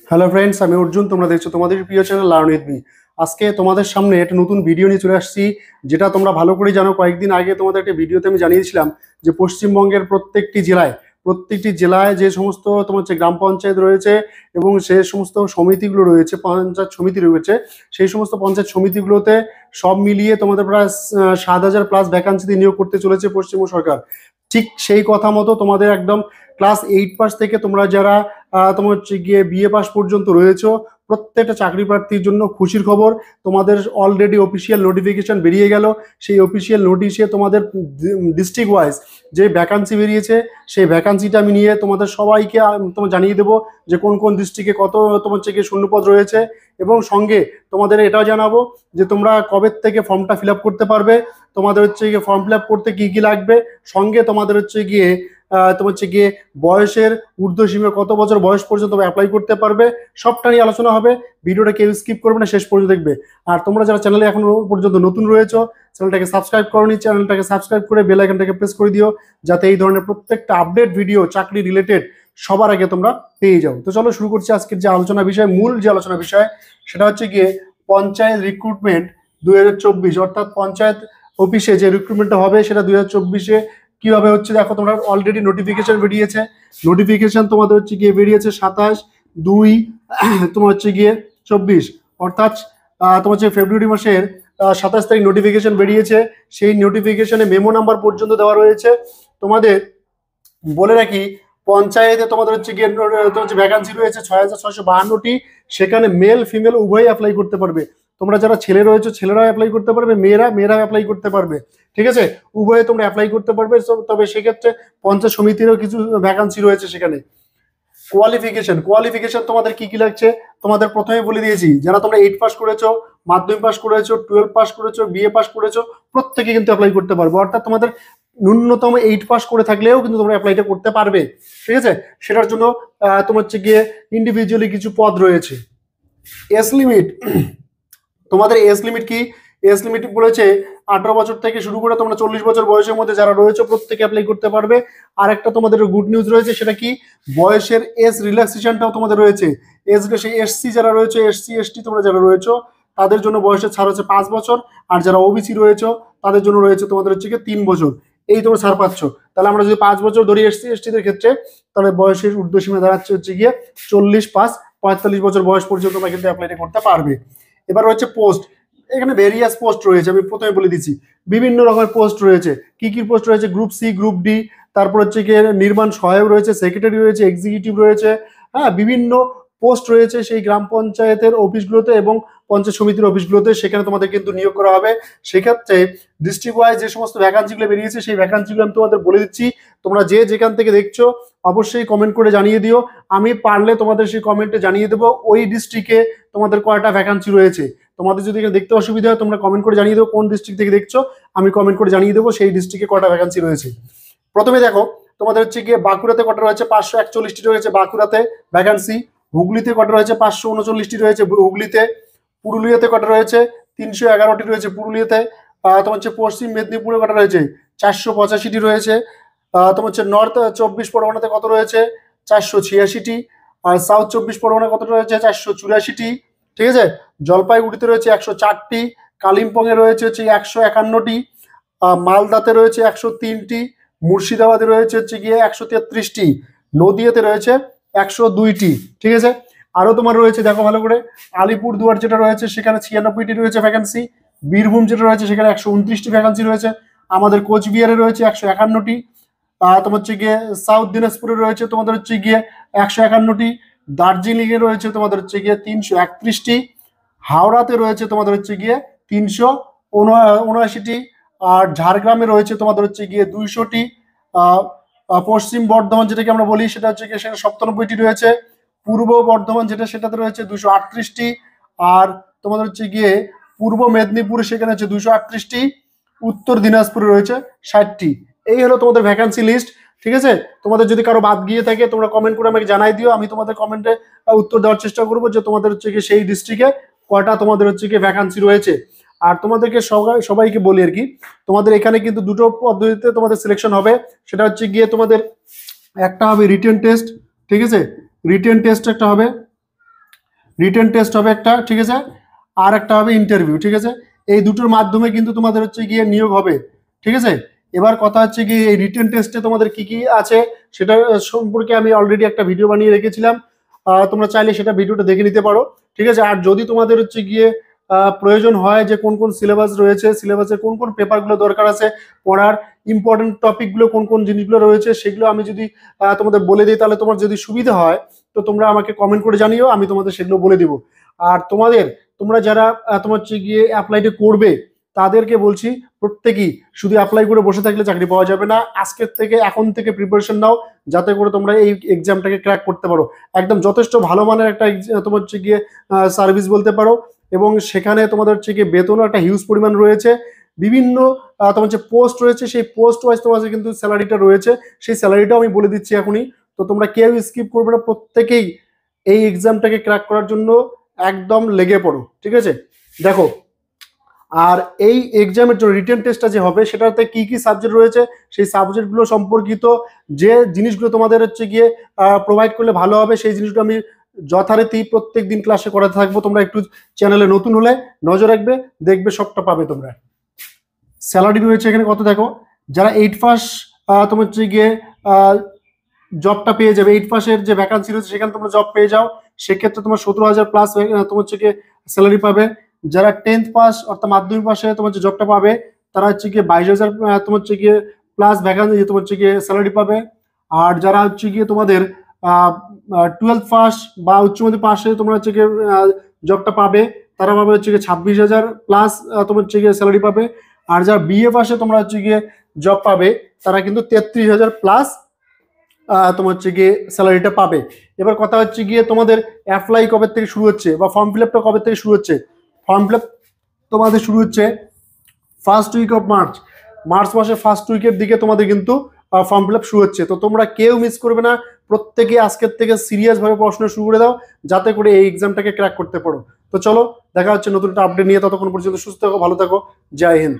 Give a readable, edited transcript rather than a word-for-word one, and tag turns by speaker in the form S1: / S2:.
S1: Hello friends, আমি অর্জুন। তোমরা দেখছো তোমাদের প্রিয় চ্যানেল লার্ন উইথ মি। আজকে তোমাদের সামনে একটা নতুন ভিডিও নিয়ে চলে আসছি, যেটা তোমরা ভালো করে জানো। কয়েকদিন আগে তোমাদের একটা ভিডিওতে আমি জানিয়েছিলাম যে পশ্চিমবঙ্গের প্রত্যেকটি জেলায় যে সমস্ত তোমার হচ্ছে গ্রাম পঞ্চায়েত রয়েছে এবং সে সমস্ত সমিতিগুলো রয়েছে, পঞ্চায়েত সমিতি রয়েছে, সেই সমস্ত পঞ্চায়েত সমিতিগুলোতে সব মিলিয়ে তোমাদের প্রায় 7,000+ ভ্যাকান্সিতে নিয়োগ করতে চলেছে পশ্চিমবঙ্গ সরকার। ঠিক সেই কথা মতো তোমাদের একদম ক্লাস 8 পাস থেকে তোমরা যারা তোমার হচ্ছে গিয়ে বিএ পাস পর্যন্ত রয়েছে, প্রত্যেকটা চাকরি প্রার্থীর জন্য খুশির খবর। তোমাদের অলরেডি অফিসিয়াল নোটিফিকেশন বেরিয়ে গেল। সেই অফিসিয়াল নোটিশে তোমাদের ডিস্ট্রিক্ট ওয়াইজ যে ভ্যাকান্সি বেরিয়েছে, সেই ভ্যাকান্সিটা আমি নিয়ে তোমাদের সবাইকে তোমার জানিয়ে দেবো যে কোন কোন ডিস্ট্রিক্টে কত তোমার হচ্ছে গিয়ে শূন্যপদ রয়েছে। এবং সঙ্গে তোমাদের এটাও জানাবো যে তোমরা কবে থেকে ফর্মটা ফিল আপ করতে পারবে, তোমাদের হচ্ছে গিয়ে ফর্ম ফিল আপ করতে কি কি লাগবে, সঙ্গে তোমাদের হচ্ছে গিয়ে তোমার হচ্ছে গিয়ে বয়সের ঊর্ধ্বসীমা কত বছর বয়স পর্যন্ত অ্যাপ্লাই করতে পারবে, সবটা নিয়ে আলোচনা হবে। ভিডিওটা কেউ স্কিপ করবে না, শেষ পর্যন্ত দেখবে। আর তোমরা যারা চ্যানেলে এখনো পর্যন্ত নতুন রয়েছো, চ্যানেলটাকে সাবস্ক্রাইব করোনি, চ্যানেলটাকে সাবস্ক্রাইব করে বেল আইকনটাকে প্রেস করে দিও, যাতে এই ধরনের প্রত্যেকটা আপডেট ভিডিও চাকরি রিলেটেড সবার আগে তোমরা পেয়ে যাও। তো চলো শুরু করছি আজকের যে আলোচনা বিষয়, মূল যে আলোচনা বিষয় সেটা হচ্ছে গিয়ে পঞ্চায়েত রিক্রুটমেন্ট 2024, অর্থাৎ পঞ্চায়েত অফিসে যে রিক্রুটমেন্টটা হবে সেটা 2024-এ কিভাবে হচ্ছে। দেখো, তোমরা অলরেডি নোটিফিকেশন বেরিয়েছে। নোটিফিকেশন তোমাদের হচ্ছে গিয়ে বেরিয়েছে 27/2 তোমার হচ্ছে গিয়ে 24, অর্থাৎ তোমার হচ্ছে ফেব্রুয়ারি মাসের 27 তারিখ নোটিফিকেশন বেরিয়েছে। সেই নোটিফিকেশনে মেমো নাম্বার পর্যন্ত দেওয়া রয়েছে। তোমাদের বলে রাখি, পঞ্চায়েতে তোমাদের হচ্ছে গিয়ে ভ্যাকান্সি রয়েছে 6,652টি। সেখানে মেল ফিমেল উভয়ই অ্যাপ্লাই করতে পারবে। তোমরা যারা ছেলে রয়েছে ছেলেরাও অ্যাপ্লাই করতে পারবে, মেয়েরাও অ্যাপ্লাই করতে পারবে। ঠিক আছে, উভয়ে তোমরা অ্যাপ্লাই করতে পারবে। তবে সেক্ষেত্রে পঞ্চায়েত সমিতিরও কিছু ভ্যাকান্সি রয়েছে সেখানে। কোয়ালিফিকেশন তোমাদের কি কি লাগছে তোমাদের প্রথমে বলে দিয়েছি। যারা তোমরা 8 পাস করেছো, মাধ্যমিক পাস করেছো, 12 পাস করেছো, বিএ পাস করেছো, প্রত্যেকে কিন্তু অ্যাপ্লাই করতে পারবে। অর্থাৎ তোমাদের ন্যূনতম 8 পাস করে থাকলেও কিন্তু তোমরা অ্যাপ্লাইটা করতে পারবে। ঠিক আছে, সেটার জন্য তোমার হচ্ছে গিয়ে ইন্ডিভিজুয়ালি কিছু পদ রয়েছে। এজ লিমিট, তোমাদের এজ লিমিট কি? এজ লিমিট বলেছে 18 বছর থেকে শুরু করে তোমরা 40 বছর বয়সের মধ্যে যারা রয়েছে প্রত্যেকে অ্যাপ্লাই করতে পারবে। আর একটা তোমাদের গুড নিউজ রয়েছে, সেটা কি? বয়সের এজ রিল্যাক্সেশনটাও তোমাদের রয়েছে। এসসি যারা রয়েছে, এসসি এসটি তোমরা যারা রয়েছে, তাদের জন্য বয়সের ছাড় হচ্ছে 5 বছর। আর যারা ওবিসি রয়েছে তাদের জন্য রয়েছে তোমাদের হচ্ছে গিয়ে 3 বছর। এই তোমরা ছাড় পাচ্ছ। তাহলে আমরা যদি 5 বছর ধরি এসসি এসটিদের ক্ষেত্রে, তাহলে বয়সের ঊর্ধ্বসীমা দাঁড়াচ্ছে হচ্ছে গিয়ে 40+45 বছর বয়স পর্যন্ত তোমরা কিন্তু অ্যাপ্লাইটা করতে পারবে। এবার রয়েছে পোস্ট। এখানে ভেরিয়াস পোস্ট রয়েছে, আমি প্রথমে বলে দিচ্ছি। বিভিন্ন রকমের পোস্ট রয়েছে। কি কি পোস্ট রয়েছে? গ্রুপ সি, গ্রুপ ডি, তারপর হচ্ছে গিয়ে নির্মাণ সহায়ক রয়েছে, সেক্রেটারি রয়েছে, এক্সিকিউটিভ রয়েছে। হ্যাঁ, বিভিন্ন পোস্ট রয়েছে সেই গ্রাম পঞ্চায়েতের অফিসগুলোতে এবং পঞ্চায়েত সমিতির অফিসগুলোতে। সেখানে তোমাদের কিন্তু নিয়োগ করা হবে। সেক্ষেত্রে ডিস্ট্রিক্ট ওয়াইজ যে সমস্ত ভ্যাকান্সিগুলো বেরিয়েছে সেই ভ্যাকান্সিগুলো আমি তোমাদের বলে দিচ্ছি। তোমরা যে যেখান থেকে দেখছো অবশ্যই কমেন্ট করে জানিয়ে দিও। আমি পারলে তোমাদের সেই কমেন্টে জানিয়ে দেবো ওই ডিস্ট্রিক্টে তোমাদের কয়টা ভ্যাকান্সি রয়েছে। তোমাদের যদি এখানে দেখতে অসুবিধা হয় তোমরা কমেন্ট করে জানিয়ে দেবো কোন ডিস্ট্রিক্ট থেকে দেখছো, আমি কমেন্ট করে জানিয়ে দেবো সেই ডিস্ট্রিক্টে কটা ভ্যাকান্সি রয়েছে। প্রথমে দেখো, তোমাদের হচ্ছে গিয়ে বাঁকুড়াতে কটা রয়েছে? 541টি রয়েছে বাঁকুড়াতে ভ্যাকান্সি। হুগলিতে কটা রয়েছে? 539টি রয়েছে হুগলিতে। পুরুলিয়াতে কটা রয়েছে? 311টি রয়েছে পুরুলিয়াতে। তোমার হচ্ছে পশ্চিম মেদিনীপুরে কটা রয়েছে? 485টি রয়েছে। তোমার হচ্ছে নর্থ 24 পরগনাতে কত রয়েছে? 486টি। আর সাউথ 24 পরগনা কত রয়েছে? 484টি। ঠিক আছে, জলপাইগুড়িতে রয়েছে 104টি, কালিম্পংয়ে রয়েছে হচ্ছে 151টি, মালদাতে রয়েছে 103টি, মুর্শিদাবাদে রয়েছে হচ্ছে গিয়ে 133টি, নদিয়াতে রয়েছে 102টি। ঠিক আছে, আরো তোমার রয়েছে, দেখো ভালো করে, আলিপুরদুয়ার যেটা রয়েছে সেখানে 96টি রয়েছে ভ্যাকান্সি। বীরভূম যেটা রয়েছে সেখানে 129টি ভ্যাকান্সি রয়েছে। আমাদের কোচবিহারে রয়েছে 151টি। তোমার হচ্ছে গিয়ে সাউথ দিনাজপুরে রয়েছে তোমাদের হচ্ছে গিয়ে 151টি। দার্জিলিং এ রয়েছে তোমাদের হচ্ছে গিয়ে 331টি। হাওড়াতে রয়েছে তোমাদের হচ্ছে গিয়ে 379টি। আর ঝাড়গ্রামে রয়েছে তোমাদের হচ্ছে গিয়ে 200টি। পশ্চিম বর্ধমান যেটাকে আমরা বলি সেটা হচ্ছে গিয়ে সেখানে 97টি রয়েছে। পূর্ব বর্ধমান সেটাতে রয়েছে 238টি। আর তোমাদের হচ্ছে গিয়ে পূর্ব মেদিনীপুর সেখানে হচ্ছে 238টি। উত্তর দিনাজপুরে রয়েছে 60টি। এই হলো তোমাদের ভ্যাকান্সি লিস্ট। ঠিক আছে, তোমাদের যদি কারো বাদ গিয়ে থাকে তোমরা কমেন্ট করে আমাকে জানাই দিও, আমি তোমাদের কমেন্টে উত্তর দেওয়ার চেষ্টা করবো যে তোমাদের হচ্ছে গিয়ে সেই ডিস্ট্রিক্টে কয়টা তোমাদের হচ্ছে গিয়ে ভ্যাকান্সি রয়েছে। আর তোমাদেরকে সবাইকে বলি আর কি, তোমাদের এখানে কিন্তু দুটো পদ্ধতিতে তোমাদের সিলেকশন হবে। সেটা হচ্ছে গিয়ে তোমাদের একটা হবে রিটেন টেস্ট। ঠিক আছে, রিটেন টেস্ট একটা হবে, রিটেন টেস্ট হবে একটা, ঠিক আছে, আর একটা হবে ইন্টারভিউ, ঠিক আছে। এই দুটোর মাধ্যমে কিন্তু তোমাদের হচ্ছে গিয়ে নিয়োগ হবে, ঠিক আছে। এবার কথা হচ্ছে কি এই রিটেন টেস্টে তোমাদের কি কি আছে সেটা সম্পর্কে আমি অলরেডি একটা ভিডিও বানিয়ে রেখেছিলাম, তোমরা চাইলে সেটা ভিডিওটা দেখে নিতে পারো, ঠিক আছে। আর যদি তোমাদের হচ্ছে গিয়ে প্রয়োজন হয় যে কোন কোন সিলেবাস রয়েছে, সিলেবাসে কোন কোন পেপারগুলো দরকার আছে পড়ার, ইম্পর্টেন্ট টপিকগুলো কোন কোন জিনিসগুলো রয়েছে সেগুলো আমি যদি তোমাদের বলে দিই তাহলে তোমার যদি সুবিধা হয় তো তোমরা আমাকে কমেন্ট করে জানিও, আমি তোমাদের সেগুলো বলে দিব। আর তোমরা যারা তোমার হচ্ছে গিয়ে অ্যাপ্লাইটা করবে তাদেরকে বলছি প্রত্যেকেই শুধু অ্যাপ্লাই করে বসে থাকলে চাকরি পাওয়া যাবে না, আজকের থেকে এখন থেকে প্রিপারেশন নাও যাতে করে তোমরা এই এক্সামটাকে ক্র্যাক করতে পারো। একদম যথেষ্ট ভালো মানের একটা তোমার হচ্ছে গিয়ে সার্ভিস বলতে পারো, এবং সেখানে তোমাদের হচ্ছে গিয়ে বেতনও একটা হিউজ পরিমাণ রয়েছে, বিভিন্ন তোমার যে পোস্ট রয়েছে সেই পোস্ট ওয়াইজ তোমাদের কিন্তু স্যালারিটা রয়েছে, সেই স্যালারিটাও আমি বলে দিচ্ছি এখনই। তো তোমরা কেউ স্কিপ করবে না, প্রত্যেকেই এই এক্সামটাকে ক্র্যাক করার জন্য একদম লেগে পড়ো, ঠিক আছে। দেখো, আর এই এক্সামের জন্য রিটেন টেস্টটা যে হবে সেটাতে কি কি সাবজেক্ট রয়েছে সেই সাবজেক্টগুলো সম্পর্কিত যে জিনিসগুলো তোমাদের হচ্ছে গিয়ে প্রোভাইড করলে ভালো হবে সেই জিনিসগুলো আমি যথারীতি প্রত্যেক দিন ক্লাসে করাতে থাকবো। তোমরা একটু চ্যানেলে নতুন হলে নজর রাখবে, দেখবে সবটা পাবে তোমরা। স্যালারি রয়েছে এখানে কত দেখো, যারা 8 পাস তোমার হচ্ছে গিয়ে জবটা পেয়ে যাবে, 8 পাসের যে ভ্যাকান্সি রয়েছে সেখানে তোমরা জব পেয়ে যাও, সেক্ষেত্রে তোমার 17,000 প্লাস তোমার হচ্ছে গিয়ে স্যালারি পাবে। যারা 10th পাস অর্থাৎ মাধ্যমিক পাশে তোমার যে জবটা পাবে তারা হচ্ছে গিয়ে 22,000 তোমার হচ্ছে গিয়ে প্লাস ভ্যাকান্সি তোমার হচ্ছে গিয়ে স্যালারি পাবে। আর যারা হচ্ছে গিয়ে তোমাদের 12th পাস বা উচ্চ মাধ্যমিক পাশে তোমরা হচ্ছে গিয়ে জবটা পাবে তারা পাবে হচ্ছে গিয়ে 26,000 প্লাস তোমার হচ্ছে গিয়ে স্যালারি পাবে। আর যারা বিএ পাশে তোমরা হচ্ছে গিয়ে জব পাবে তারা কিন্তু 33,000 প্লাস তোমার হচ্ছে গিয়ে স্যালারিটা পাবে। এবার কথা হচ্ছে গিয়ে তোমাদের অ্যাপ্লাই কবে থেকে শুরু হচ্ছে বা ফর্ম ফিল আপটা কবে থেকে শুরু হচ্ছে। ফর্ম ফিল আপ তোমাদের শুরু হচ্ছে first week of March, March মাসের ফার্স্ট উইকের দিকে তোমাদের কিন্তু ফর্ম ফিল আপ শুরু হচ্ছে। তো তোমরা কেউ মিস করবে না, প্রত্যেকে আজকের থেকে সিরিয়াস ভাবে পড়াশোনা শুরু করে দাও যাতে করে এই এক্সামটাকে ক্র্যাক করতে পারো। তো চলো দেখা হচ্ছে নতুন একটা আপডেট নিয়ে, ততক্ষণ পর্যন্ত সুস্থ থাকো, ভালো থাকো, জয় হিন্দ।